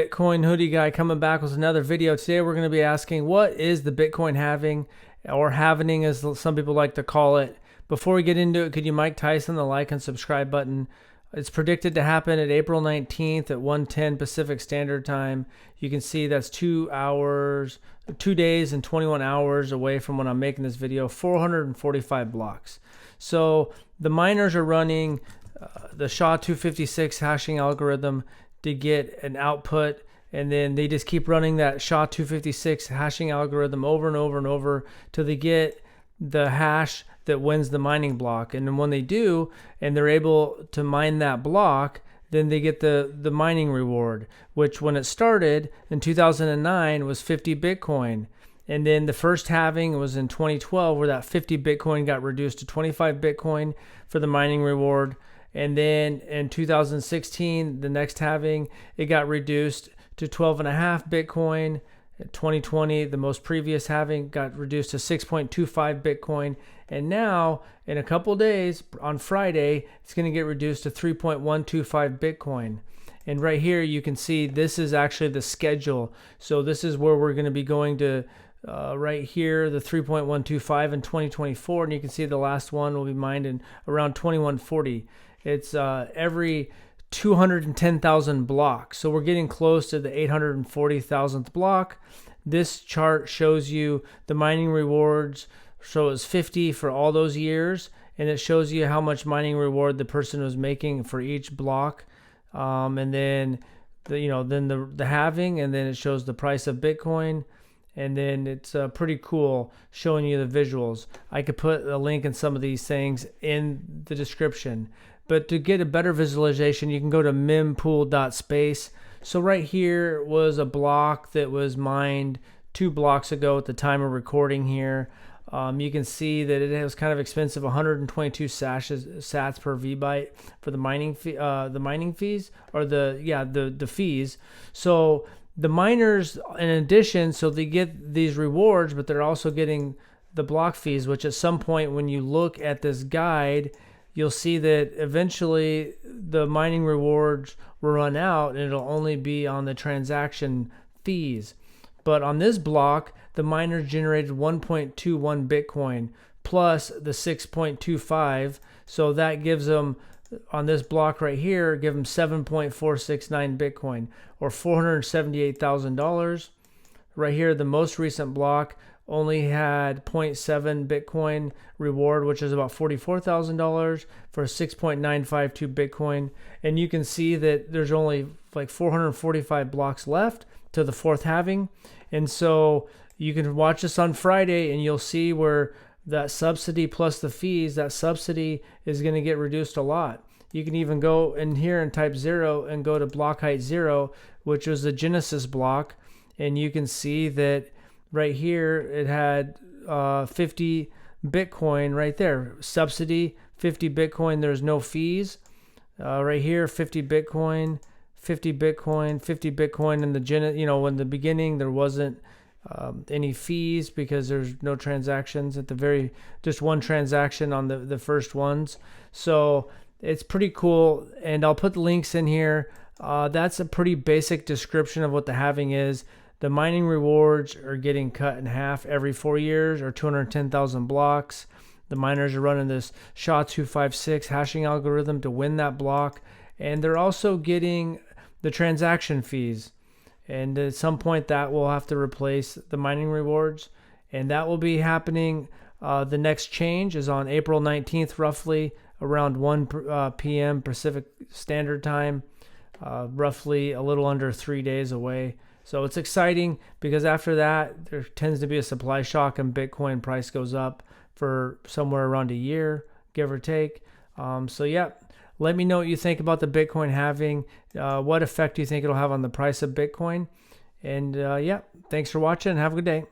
Bitcoin hoodie guy coming back with another video. Today we're going to be asking, what is the Bitcoin halving, or halvening as some people like to call it. Before we get into it, could you Mike Tyson the like and subscribe button? It's predicted to happen at April 19th at 1:10 Pacific Standard Time. You can see that's 2 days and 21 hours away from when I'm making this video. 445 blocks. So the miners are running the SHA-256 hashing algorithm to get an output, and then they just keep running that SHA-256 hashing algorithm over and over and over till they get the hash that wins the mining block. And then when they do, and they're able to mine that block, then they get the mining reward, which when it started in 2009 was 50 Bitcoin. And then the first halving was in 2012, where that 50 Bitcoin got reduced to 25 Bitcoin for the mining reward. And then in 2016, the next halving, it got reduced to 12.5 Bitcoin. In 2020, the most previous halving, got reduced to 6.25 Bitcoin. And now, in a couple days, on Friday, it's going to get reduced to 3.125 Bitcoin. And right here, you can see this is actually the schedule. So this is where we're going to be going to right here, the 3.125 in 2024. And you can see the last one will be mined in around 2140. It's every 210,000 blocks. So we're getting close to the 840,000th block. This chart shows you the mining rewards. So it's 50 for all those years, and it shows you how much mining reward the person was making for each block. And then the halving, and then it shows the price of Bitcoin. And then it's pretty cool showing you the visuals. I could put a link in some of these things in the description. But to get a better visualization, you can go to mempool.space. So right here was a block that was mined 2 blocks ago at the time of recording here. You can see that it was kind of expensive, 122 sats per VByte for the mining fees, or the fees. So the miners, in addition, so they get these rewards, but they're also getting the block fees, which at some point when you look at this guide, you'll see that eventually the mining rewards will run out and it'll only be on the transaction fees. But on this block, the miners generated 1.21 Bitcoin plus the 6.25. So that gives them, on this block right here, give them 7.469 Bitcoin, or $478,000. Right here, the most recent block only had 0.7 Bitcoin reward, which is about $44,000 for 6.952 Bitcoin. And you can see that there's only like 445 blocks left to the fourth halving. And so you can watch this on Friday and you'll see where that subsidy plus the fees, that subsidy is going to get reduced a lot. You can even go in here and type 0 and go to block height 0, which was the Genesis block. And you can see that right here, it had 50 Bitcoin right there. Subsidy, 50 Bitcoin. There's no fees. Right here, 50 Bitcoin, 50 Bitcoin, 50 Bitcoin. In the in the beginning, there wasn't any fees because there's no transactions at just one transaction on the first ones. So it's pretty cool. And I'll put the links in here. That's a pretty basic description of what the halving is. The mining rewards are getting cut in half every 4 years, or 210,000 blocks. The miners are running this SHA-256 hashing algorithm to win that block. And they're also getting the transaction fees. And at some point that will have to replace the mining rewards. And that will be happening. The next change is on April 19th, roughly around 1 p.m. Pacific Standard Time, roughly a little under 3 days away. So it's exciting because after that, there tends to be a supply shock and Bitcoin price goes up for somewhere around a year, give or take. So yeah, let me know what you think about the Bitcoin halving. What effect do you think it'll have on the price of Bitcoin? And yeah, thanks for watching. Have a good day.